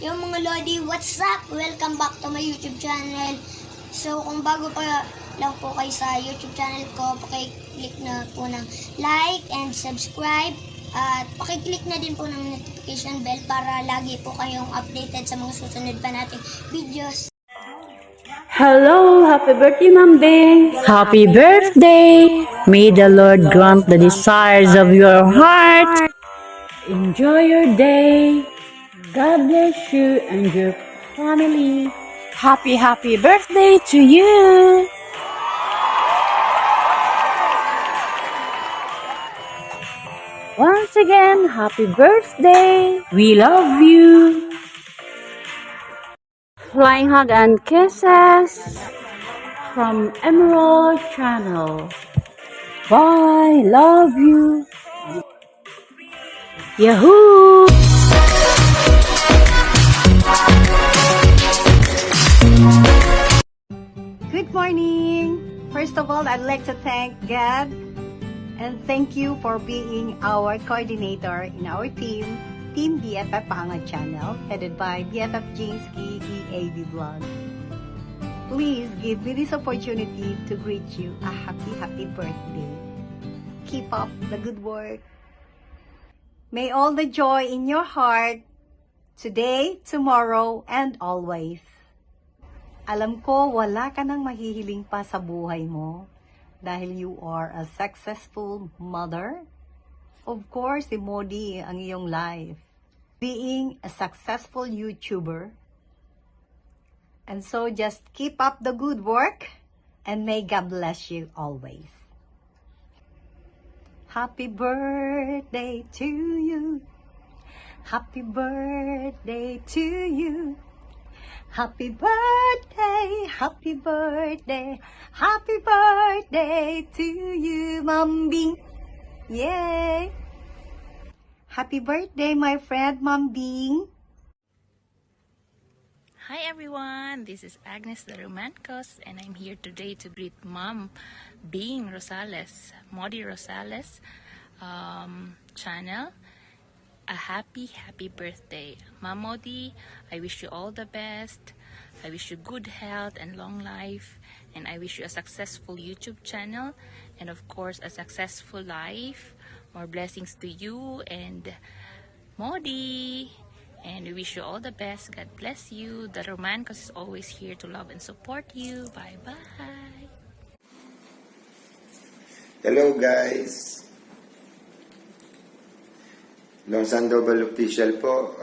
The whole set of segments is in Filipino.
Yung mga Lodi, what's up? Welcome back to my YouTube channel. So, kung bago pa lang po kayo sa YouTube channel ko, pakiclick na po ng like and subscribe. At pakiclick na din po ng notification bell para lagi po kayong updated sa mga susunod pa nating videos. Hello, happy birthday, Ma'am Bing. Happy birthday. May the Lord grant the desires of your heart. Enjoy your day. God bless you and your family. Happy birthday to you. Once again, happy birthday. We love you. Flying hug and kisses from Emerald Channel. Bye. Love you. Yahoo! Good morning! First of all, I'd like to thank God and thank you for being our coordinator in our team, Team BFF Pangad Channel, headed by BFF Jinsky EAV Vlog. Please give me this opportunity to greet you a happy birthday. Keep up the good work. May all the joy in your heart, today, tomorrow, and always. Alam ko, wala ka nang mahihiling pa sa buhay mo dahil you are a successful mother. Of course, si Modi ang iyong life. Being a successful YouTuber. And so, just keep up the good work and may God bless you always. Happy birthday to you. Happy birthday to you. Happy birthday, happy birthday, happy birthday to you, Ma'am Bing. Yay! Happy birthday, my friend, Ma'am Bing. Hi everyone, this is Agnes the Romancos and I'm here today to greet Mom Bing Rosales, Modi Rosales channel. A happy birthday. Mom Modi, I wish you all the best. I wish you good health and long life. And I wish you a successful YouTube channel. And of course, a successful life. More blessings to you and Modi. And we wish you all the best. God bless you. The Romancos is always here to love and support you. Bye-bye. Hello guys! Long Sandoval Official po.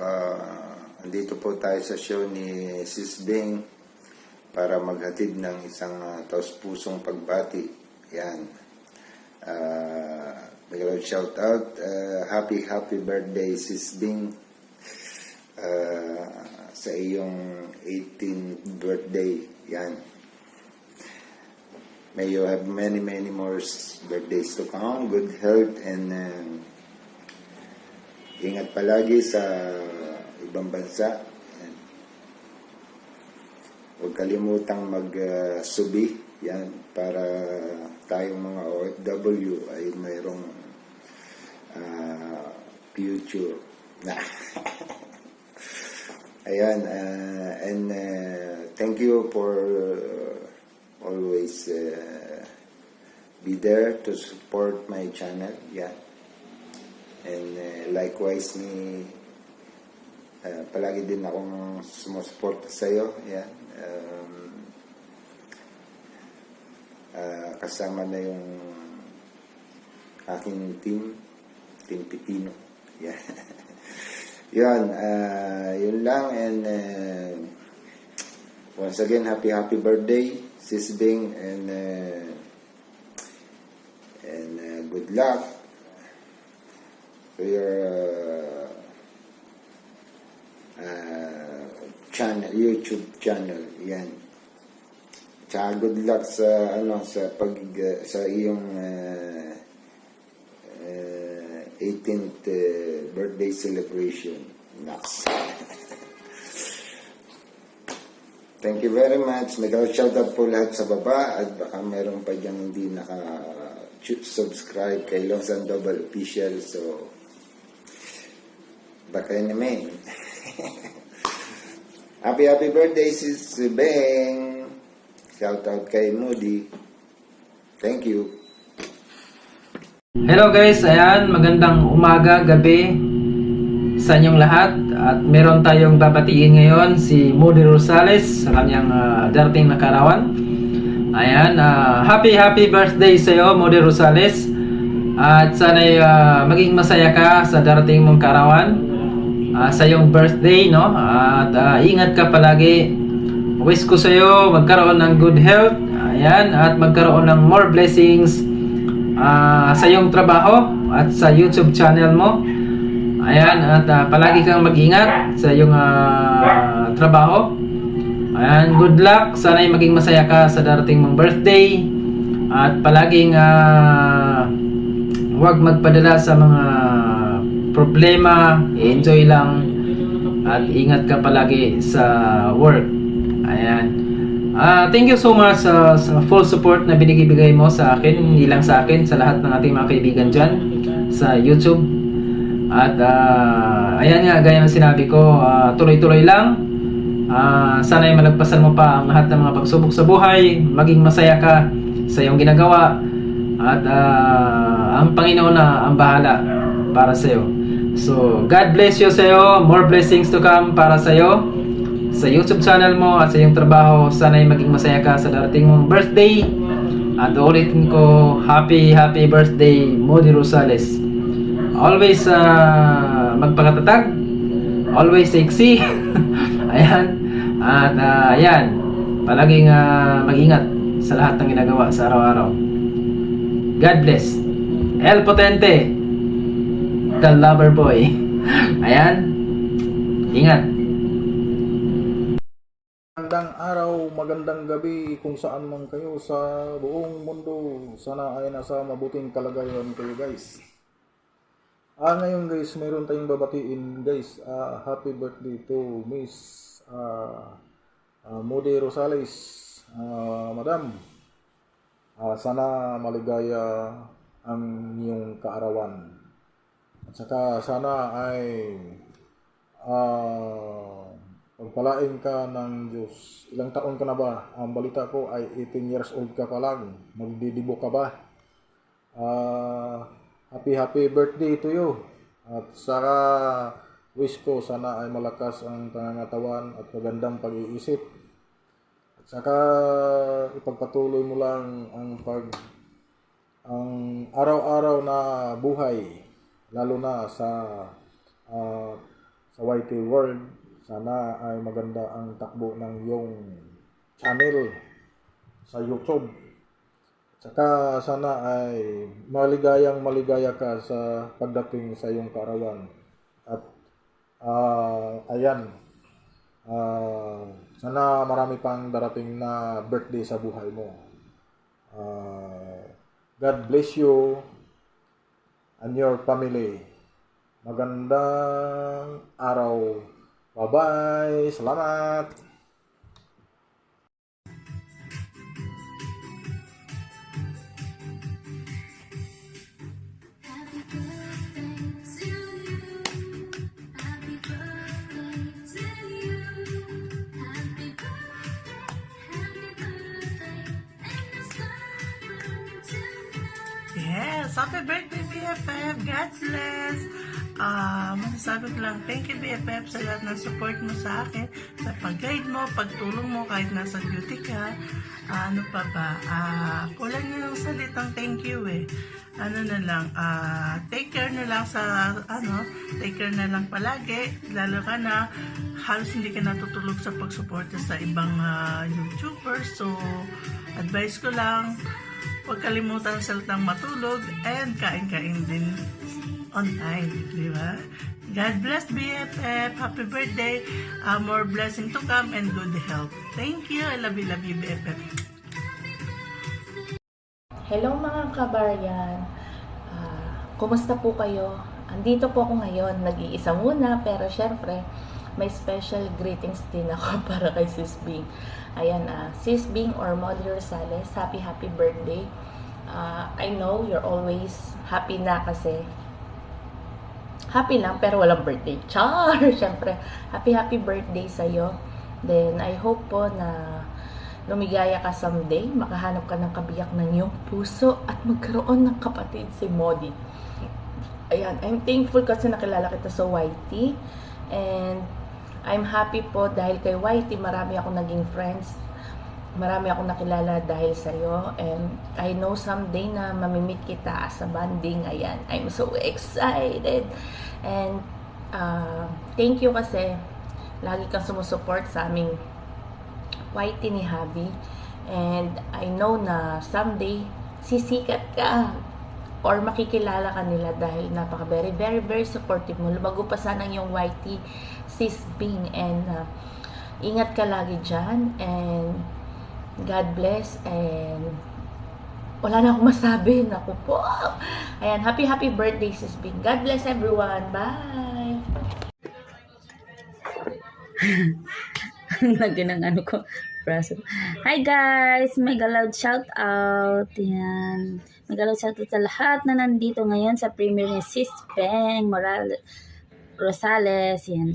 Andito po tayo sa show ni Sis Bing para maghatid ng isang taus-pusong pagbati. Yan. May shout out. Happy birthday Sis Bing. Sa iyong 18th birthday. Yan. May you have many more birthdays to come. Good health and ingat palagi sa ibang bansa. Huwag kalimutang mag-subi. Yan, para tayong mga OFW ay mayroong future. Ayan, and thank you for always be there to support my channel. Yeah. And likewise palagi din akong sumusuporta sa iyo. Yeah. Kasama na yung aking team Pipino. Yeah. Yun lang, and once again, happy birthday, Sis Bing, and good luck to your channel, YouTube channel. Yan. Tsaka good luck sa sa iyong 18th birthday celebration. Next. Thank you very much. Nag-shoutout po lahat sa baba at baka meron pa dyan hindi naka-subscribe kay Long Sandoval Official. So, baka naman. Happy birthday, Sis Beng. Shout out kay Moody. Thank you. Hello guys, ayan, magandang umaga, gabi sa inyong lahat. At meron tayong babatiin ngayon si Moody Rosales sa kanyang darating na karawan. Ayan, happy birthday sa iyo, Moody Rosales. At sana'y maging masaya ka sa darating mong karawan, sa iyong birthday, no? At ingat ka palagi. Wish ko sa iyo magkaroon ng good health. Ayan, at magkaroon ng more blessings sa iyong trabaho at sa YouTube channel mo. Ayan, at palagi kang mag-ingat sa iyong trabaho. Ayan, good luck. Sana'y maging masaya ka sa darating mong birthday. At palaging huwag magpadala sa mga problema. Enjoy lang. At ingat ka palagi sa work. Ayan. Thank you so much sa full support na binigay mo sa akin. Hindi lang sa akin, sa lahat ng ating mga kaibigan dyan sa YouTube. At ayan nga, gaya ng sinabi ko, tuloy-tuloy lang. Sana'y malagpasan mo pa ang lahat ng mga pagsubok sa buhay. Maging masaya ka sa iyong ginagawa. At ang Panginoon na ang bahala para sa iyo. So, God bless you sa iyo. More blessings to come para sa iyo, sa YouTube channel mo at sa iyong trabaho. Sana'y maging masaya ka sa darating mong birthday. At ulitin ko, happy birthday, Moody Rosales. Always magpakatatag, always sexy. Ayan. At ayan, palaging mag-ingat sa lahat ng ginagawa sa araw-araw. God bless. El Potente, the lover boy. Ayan. Ingat. Magandang araw, magandang gabi kung saan man kayo sa buong mundo. Sana ay nasa mabuting kalagayan kayo guys. Ngayon guys, mayroon tayong babatiin guys. Happy birthday to Miss Moody Rosales, Madam. Sana maligaya ang iyong kaarawan. At saka sana ay pagpalain ka ng Diyos. Ilang taon ka na ba? Ang balita ko ay 18 years old ka pa lang. Magdidibo ka ba? Happy birthday to you. At saka wish ko sana ay malakas ang pangangatawan at magandang pag-iisip. At saka ipagpatuloy mo lang ang araw-araw na buhay, lalo na sa YT World. Sana ay maganda ang takbo ng iyong channel sa YouTube. Saka sana ay maligaya ka sa pagdating sa iyong kaarawan. At ayan, sana marami pang darating na birthday sa buhay mo. God bless you and your family. Magandang araw. Bye-bye. Salamat. Yes, happy birthday BFF. God bless. Masasabi ko lang, thank you BFF sa lahat ng support mo sa akin, sa pag-guide mo, pagtulong mo kahit nasa duty ka. Ano pa ba? Kulang nyo lang salitang thank you eh. Ano na lang, take care na lang take care na lang palagi, lalo ka na halos hindi ka natutulog sa pagsuporta sa ibang YouTubers. So, advice ko lang, huwag kalimutan salitang matulog and kain-kain din on time, di ba? God bless BFF. Happy birthday. More blessing to come and good health. Thank you. I love you BFF. Hello mga kabaryan. Kumusta po kayo? Andito po ako ngayon. Nag-iisa muna pero syempre may special greetings din ako para kay Sis Bing. Ayan, Sis Bing or Moody Rosales, happy birthday. I know you're always happy na kasi happy lang pero walang birthday. Char! Syempre, happy birthday sa'yo. Then, I hope po na lumigaya ka someday, makahanap ka ng kabiyak ng iyong puso at magkaroon ng kapatid si Modi. Ayan, I'm thankful kasi nakilala kita sa YT. And I'm happy po dahil kay YT, marami akong naging friends. Marami akong nakilala dahil sa'yo. And I know someday na mamimit kita sa banding. Ayan, I'm so excited. And thank you kasi lagi kang sumusuport sa aming YT ni Javi. And I know na someday sisikat ka or makikilala ka nila dahil napaka very supportive mo. Lumago pa sana yung YT Sis Bing. And ingat ka lagi dyan. And God bless. And wala na akong masabi. Naku po. Ayan, happy birthday Sis Bing. God bless everyone. Bye! Lagyan ng ano ko. Braso. Hi guys! Mega loud shout out. Yan. Mega loud shout out sa lahat na nandito ngayon sa premiere ni Sis Beng Rosales. Yan.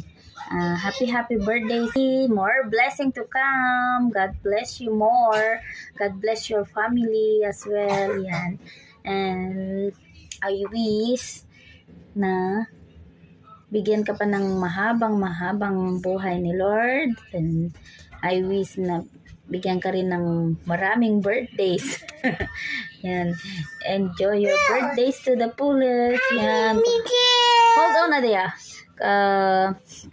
Happy birthday. More blessing to come. God bless you more. God bless your family as well. Yan. And I wish na bigyan ka pa ng mahabang buhay ni Lord. And I wish na bigyan ka rin ng maraming birthdays. Yan. Enjoy your birthdays to the fullest. Yan. Hold on, Nadia.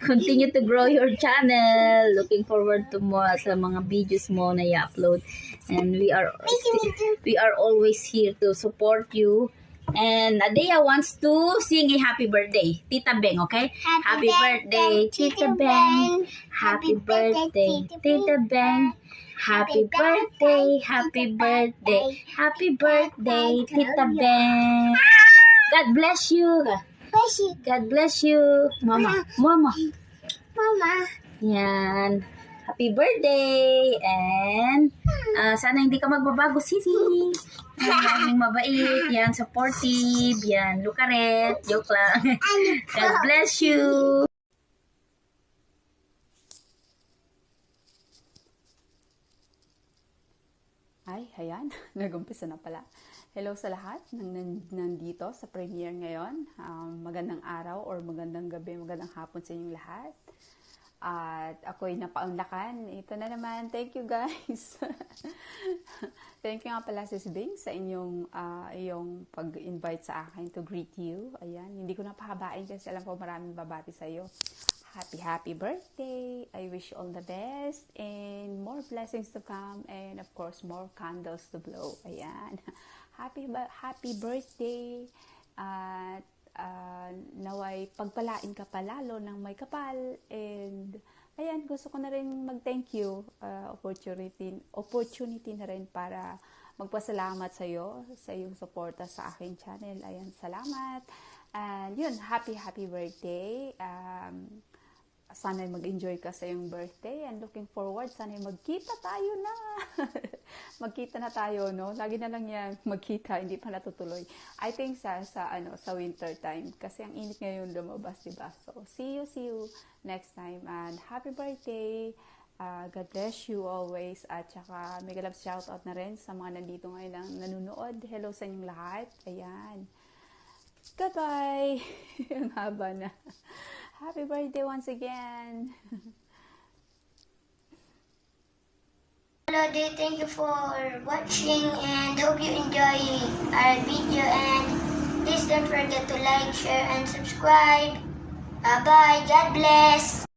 Continue to grow your channel. Looking forward to more sa mga videos mo na i-upload. And we are always here to support you. And Adea wants to sing a happy birthday. Tita Beng, okay? Happy birthday, Tita Beng. Happy birthday, Tita Beng. Happy birthday, happy birthday. Happy birthday, Tita Beng. God bless you. God bless you. Mama. Yan. Happy birthday. And sana hindi ka magbabago, Sisi. Yan, mabait. Yan, supportive. Yan, lukaret. Joke lang. God bless you. Ay, ayan. Nag-umpisa na pala. Hello sa lahat ng nandito sa premiere ngayon. Magandang araw or magandang gabi, magandang hapon sa inyong lahat. At ako'y napaunlakan. Ito na naman. Thank you guys. Thank you nga pala Sis Bing sa iyong pag-invite sa akin to greet you. Ayan. Hindi ko napahabain kasi alam ko maraming babati sa iyo. Happy birthday. I wish you all the best and more blessings to come and of course more candles to blow. Ayan. Happy birthday. At naway pagpalain ka palalo ng may kapal. And ayan, gusto ko na rin mag-thank you. Opportunity na rin para magpasalamat sa iyo sa iyong suporta sa aking channel. Ayan, salamat. And yun, happy birthday. Sana'y mag-enjoy ka sa iyong birthday and looking forward, sana'y magkita tayo na. Magkita na tayo, no? Lagi na lang yan magkita, hindi pa natutuloy. I think sa winter time kasi ang init ngayon lumabas, diba? So, see you next time and happy birthday. God bless you always at saka mega love shout out na rin sa mga nandito ngayon lang nanonood. Hello sa inyong lahat. Ayan. Goodbye. Ang haba na. Happy birthday once again. Hello there, thank you for watching and hope you enjoy our video and please don't forget to like, share and subscribe. Bye, God bless.